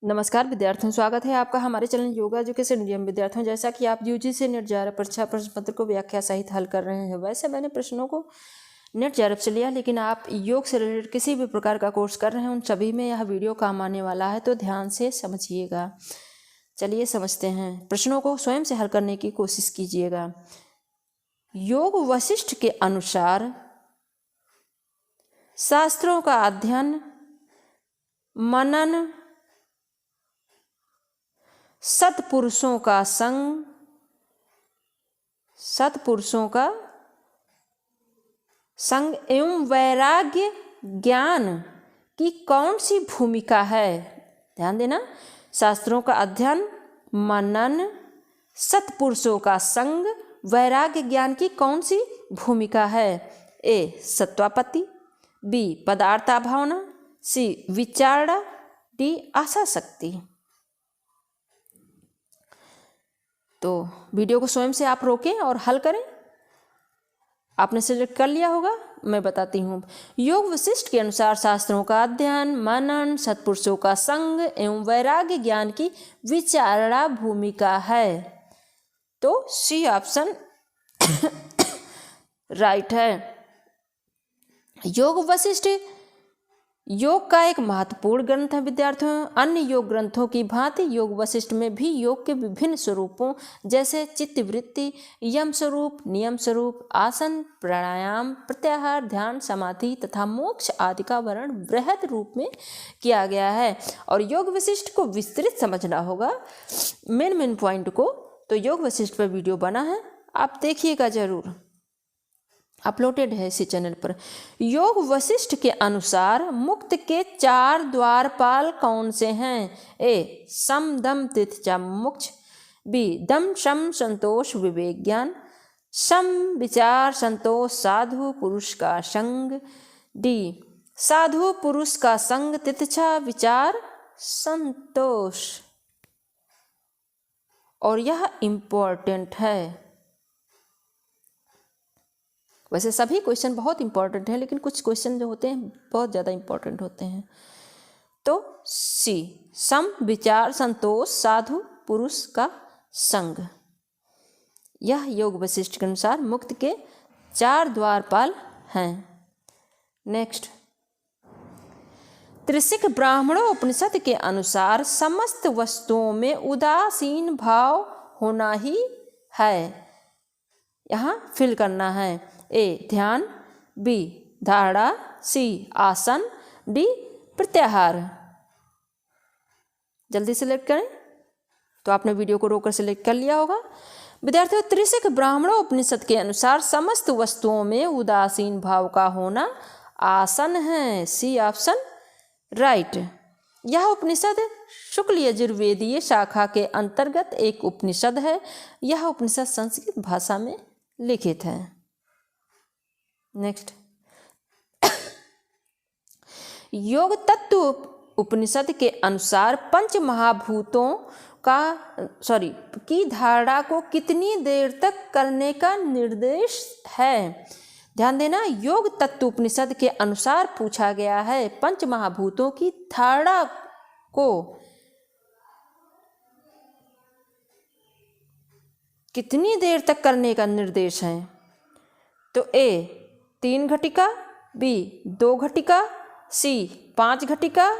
नमस्कार विद्यार्थियों, स्वागत है आपका हमारे चैनल योगा एजुकेशन नियम। विद्यार्थियों, जैसा कि आप यूजीसी नेट जेआरएफ परीक्षा प्रश्न पत्र को व्याख्या सहित हल कर रहे हैं, वैसे मैंने प्रश्नों को नेट जेआरएफ से लिया, लेकिन आप योग से रिलेटेड किसी भी प्रकार का कोर्स कर रहे हैं उन सभी में यह वीडियो काम आने वाला है, तो ध्यान से समझिएगा। चलिए समझते हैं, प्रश्नों को स्वयं से हल करने की कोशिश कीजिएगा। योग वशिष्ठ के अनुसार शास्त्रों का अध्ययन, मनन, सत्पुरुषों का संग, एवं वैराग्य ज्ञान की कौन सी भूमिका है? ध्यान देना, शास्त्रों का अध्ययन, मनन, सत्पुरुषों का संग, वैराग्य ज्ञान की कौन सी भूमिका है? ए सत्वापत्ति, बी पदार्था भावना, सी विचारणा, डी आशा शक्ति। तो वीडियो को स्वयं से आप रोकें और हल करें। आपने सिलेक्ट कर लिया होगा, मैं बताती हूँ। योग वशिष्ठ के अनुसार शास्त्रों का अध्ययन, मनन, सत्पुरुषों का संग एवं वैराग्य ज्ञान की विचारणा भूमिका है। तो सी ऑप्शन राइट है। योग वशिष्ठ योग का एक महत्वपूर्ण ग्रंथ है। विद्यार्थियों, अन्य योग ग्रंथों की भांति योग वशिष्ठ में भी योग के विभिन्न स्वरूपों जैसे चित्तवृत्ति, यम स्वरूप, नियम स्वरूप, आसन, प्राणायाम, प्रत्याहार, ध्यान, समाधि तथा मोक्ष आदि का वर्णन बृहद रूप में किया गया है। और योग वशिष्ठ को विस्तृत समझना होगा, मेन पॉइंट को, तो योग वशिष्ठ पर वीडियो बना है, आप देखिएगा जरूर, अपलोडेड है इसी चैनल पर। योग वशिष्ठ के अनुसार मुक्त के 4 द्वारपाल कौन से हैं? ए सम दम तितिक्षा मोक्ष, बी दम शम संतोष विवेक ज्ञान, सम विचार संतोष साधु पुरुष का संग, डी साधु पुरुष का संग तितिक्षा विचार संतोष। और यह इम्पोर्टेंट है। वैसे सभी क्वेश्चन बहुत इंपॉर्टेंट हैं, लेकिन कुछ क्वेश्चन जो होते हैं बहुत ज़्यादा इंपॉर्टेंट होते हैं। तो सी सम विचार संतोष साधु पुरुष का संग, यह योग वशिष्ठ के अनुसार मुक्त के 4 द्वारपाल हैं। नेक्स्ट, त्रिशिक ब्राह्मणोपनिषद के अनुसार समस्त वस्तुओं में उदासीन भाव होना ही है। यहाँ फिल करना है। ए ध्यान, बी धारणा, सी आसन, डी प्रत्याहार। जल्दी सिलेक्ट करें। तो आपने वीडियो को रोककर सिलेक्ट कर लिया होगा। विद्यार्थियों, त्रिशिक ब्राह्मणोपनिषद के अनुसार समस्त वस्तुओं में उदासीन भाव का होना आसन है। C option right. यह उपनिषद शुक्ल यजुर्वेदीय शाखा के अंतर्गत एक उपनिषद है। यह उपनिषद संस्कृत भाषा में लिखित है। नेक्स्ट, योग तत्व उपनिषद के अनुसार पंच महाभूतों की धारणा को कितनी देर तक करने का निर्देश है? ध्यान देना, योग तत्व उपनिषद के अनुसार पूछा गया है पंच महाभूतों की धारणा को कितनी देर तक करने का निर्देश है। तो ए 3 घटिका, बी 2 घटिका, सी 5 घटिका,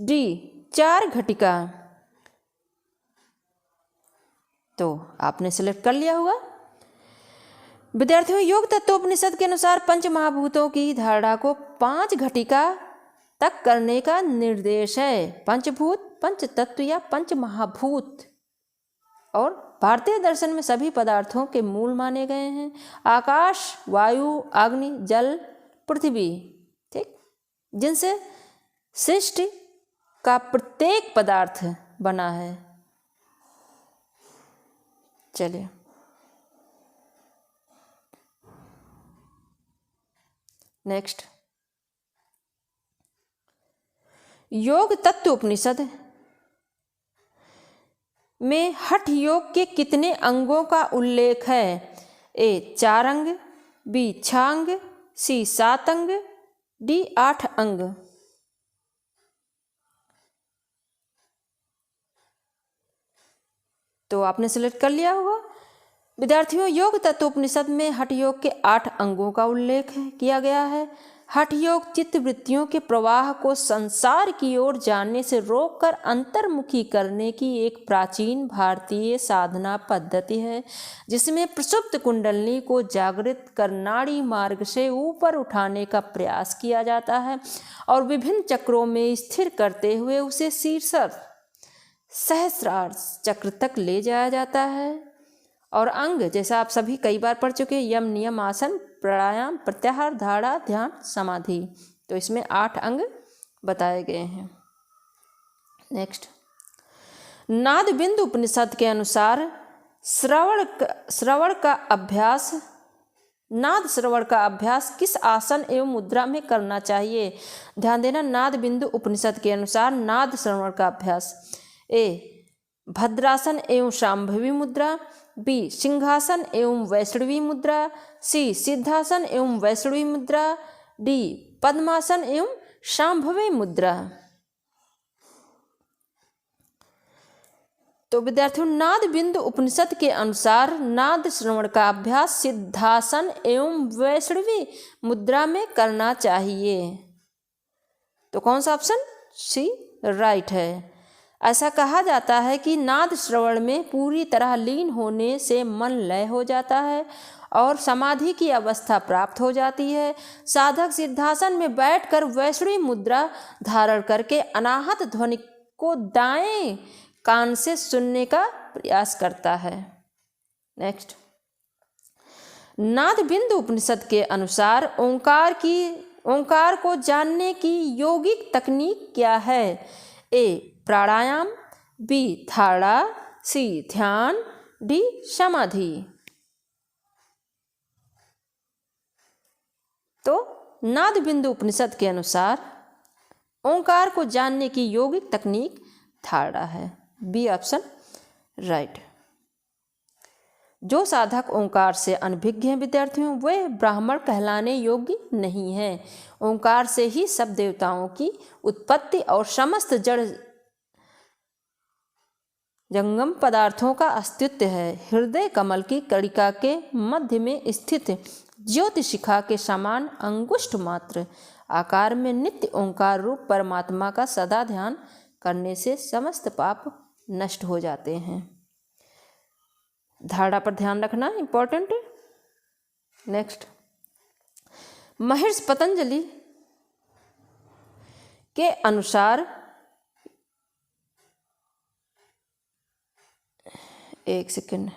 डी 4 घटिका। तो आपने सिलेक्ट कर लिया होगा। विद्यार्थियों, योग तत्वोपनिषद के अनुसार पंच महाभूतों की धारणा को 5 घटिका तक करने का निर्देश है। पंचभूत, पंच तत्व या पंच महाभूत और भारतीय दर्शन में सभी पदार्थों के मूल माने गए हैं। आकाश, वायु, अग्नि, जल, पृथ्वी, ठीक, जिनसे सृष्टि का प्रत्येक पदार्थ बना है। चलिए, नेक्स्ट, योग तत्व उपनिषद में हठ योग के कितने अंगों का उल्लेख है? ए 4 अंग, बी 6 अंग, सी 7 अंग, डी 8 अंग। तो आपने सिलेक्ट कर लिया होगा। विद्यार्थियों, योग तत्वोपनिषद में हठ योग के 8 अंगों का उल्लेख किया गया है। हठ योग चित्त वृत्तियों के प्रवाह को संसार की ओर जाने से रोककर अंतर्मुखी करने की एक प्राचीन भारतीय साधना पद्धति है, जिसमें प्रसुप्त कुंडलिनी को जागृत कर नाड़ी मार्ग से ऊपर उठाने का प्रयास किया जाता है और विभिन्न चक्रों में स्थिर करते हुए उसे शीर्षक सहस्रार चक्र तक ले जाया जाता है। और अंग जैसा आप सभी कई बार पढ़ चुके, यम, नियम, आसन, प्राणायाम, प्रत्याहार, धारणा, ध्यान, समाधि। तो इसमें 8 अंग बताए गए हैं। नेक्स्ट, नाद बिंदु उपनिषद के अनुसार श्रवण का अभ्यास किस आसन एवं मुद्रा में करना चाहिए? ध्यान देना, नाद बिंदु उपनिषद के अनुसार नाद श्रवण का अभ्यास ए भद्रासन एवं शांभवी मुद्रा, बी सिंहासन एवं वैष्णवी मुद्रा, सी सिद्धासन एवं वैष्णवी मुद्रा, डी पद्मासन एवं शांभवी मुद्रा। तो विद्यार्थियों, नाद बिंदु उपनिषद के अनुसार नाद श्रवण का अभ्यास सिद्धासन एवं वैष्णवी मुद्रा में करना चाहिए। तो कौन सा ऑप्शन? सी राइट है। ऐसा कहा जाता है कि नाद श्रवण में पूरी तरह लीन होने से मन लय हो जाता है और समाधि की अवस्था प्राप्त हो जाती है। साधक सिद्धासन में बैठकर वैष्णवी मुद्रा धारण करके अनाहत ध्वनि को दाएं कान से सुनने का प्रयास करता है। नेक्स्ट, नाद बिंदु उपनिषद के अनुसार ओंकार को जानने की यौगिक तकनीक क्या है? ए प्राणायाम, बी धारणा, सी ध्यान, डी समाधि। तो नाद बिंदु उपनिषद के अनुसार ओंकार को जानने की यौगिक तकनीक धारणा है। B option right. जो साधक ओंकार से अनभिज्ञ हैं विद्यार्थियों, वे ब्राह्मण कहलाने योग्य नहीं हैं। ओंकार से ही सब देवताओं की उत्पत्ति और समस्त जड़ जंगम पदार्थों का अस्तित्व है। हृदय कमल की कणिका के मध्य में स्थित ज्योति शिखा के समान अंगुष्ठ मात्र आकार में नित्य ओंकार रूप परमात्मा का सदा ध्यान करने से समस्त पाप नष्ट हो जाते हैं। धारणा पर ध्यान रखना इंपॉर्टेंट है। नेक्स्ट, महर्षि पतंजलि के अनुसार एक सेकंड,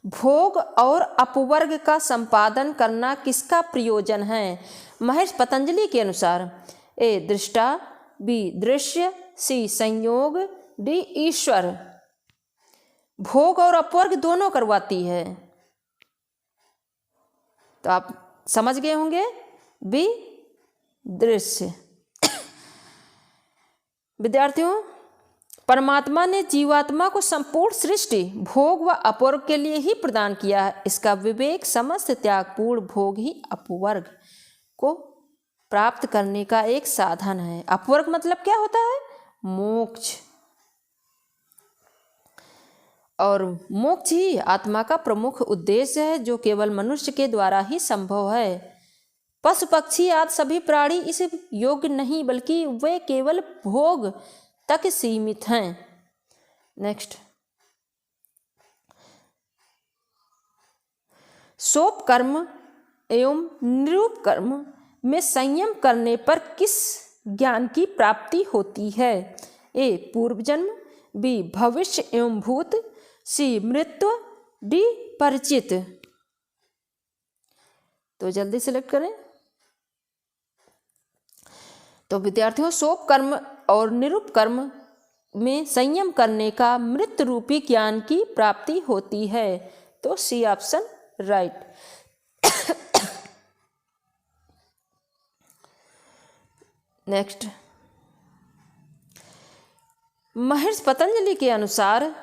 भोग और अपवर्ग का संपादन करना किसका प्रयोजन है? महर्षि पतंजलि के अनुसार ए दृष्टा, बी दृश्य, सी संयोग, डी ईश्वर। भोग और अपवर्ग दोनों करवाती है। तो आप समझ गए होंगे, बी दृश्य। विद्यार्थियों, परमात्मा ने जीवात्मा को संपूर्ण सृष्टि भोग व अपवर्ग के लिए ही प्रदान किया है। इसका विवेक समस्त त्यागपूर्ण भोग ही अपवर्ग को प्राप्त करने का एक साधन है। अपवर्ग मतलब क्या होता है? मोक्ष। और मोक्ष ही आत्मा का प्रमुख उद्देश्य है, जो केवल मनुष्य के द्वारा ही संभव है। पशु पक्षी आदि सभी प्राणी इस योग्य नहीं, बल्कि वे केवल भोग तक सीमित हैं। नेक्स्ट, सोप कर्म एवं निरूप कर्म में संयम करने पर किस ज्ञान की प्राप्ति होती है? ए पूर्व जन्म, बी भविष्य एवं भूत, सी मृत्यु, डी परिचित। तो जल्दी सिलेक्ट करें। तो विद्यार्थियों, सोप कर्म और निरूप कर्म में संयम करने का मृत्यु रूपी ज्ञान की प्राप्ति होती है। तो सी ऑप्शन राइट। नेक्स्ट, महर्षि पतंजलि के अनुसार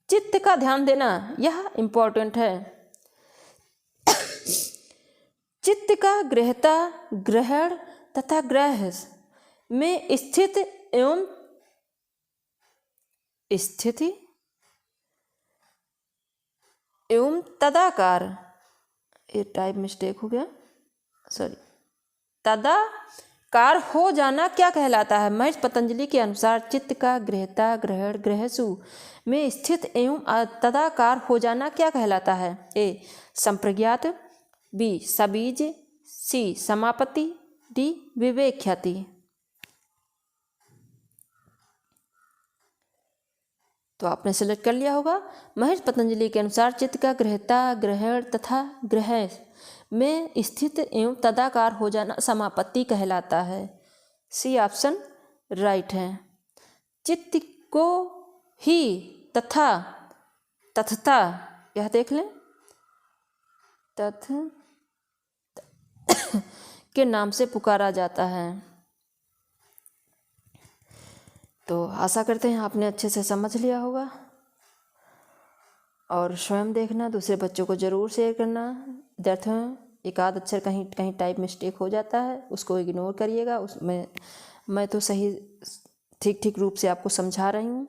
चित्त का ध्यान देना यह इंपॉर्टेंट है। चित्त का ग्रहता, ग्रहण तथा ग्रह में स्थित एवं स्थिति एवं तदाकार, ये टाइप मिस्टेक हो गया, सॉरी, तदाकार हो जाना क्या कहलाता है? महर्ष पतंजलि के अनुसार चित्त का गृहता ग्रहण ग्रहसु में स्थित एवं तदाकार हो जाना क्या कहलाता है? ए संप्रज्ञात, बी सबीज, सी समापत्ति, डी विवेक ख्याति। तो आपने सेलेक्ट कर लिया होगा। महर्षि पतंजलि के अनुसार चित्त का गृहता ग्रहण तथा ग्रह में स्थित एवं तदाकार हो जाना समापत्ति कहलाता है। सी ऑप्शन राइट है। चित्त को ही तथा तथता, यह देख लें, तथ के नाम से पुकारा जाता है। तो आशा करते हैं आपने अच्छे से समझ लिया होगा, और स्वयं देखना, दूसरे बच्चों को ज़रूर शेयर करना। विद्यार्थियों, एक आध अक्षर कहीं कहीं टाइप मिस्टेक हो जाता है, उसको इग्नोर करिएगा। उसमें मैं तो सही ठीक रूप से आपको समझा रही हूँ,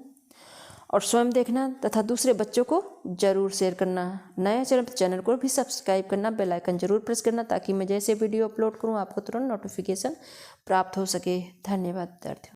और स्वयं देखना तथा दूसरे बच्चों को ज़रूर शेयर करना। नए चैनल को भी सब्सक्राइब करना, बेल आइकन ज़रूर प्रेस करना, ताकि मैं जैसे वीडियो अपलोड करूँ आपको तुरंत नोटिफिकेशन प्राप्त हो सके। धन्यवाद विद्यार्थियों।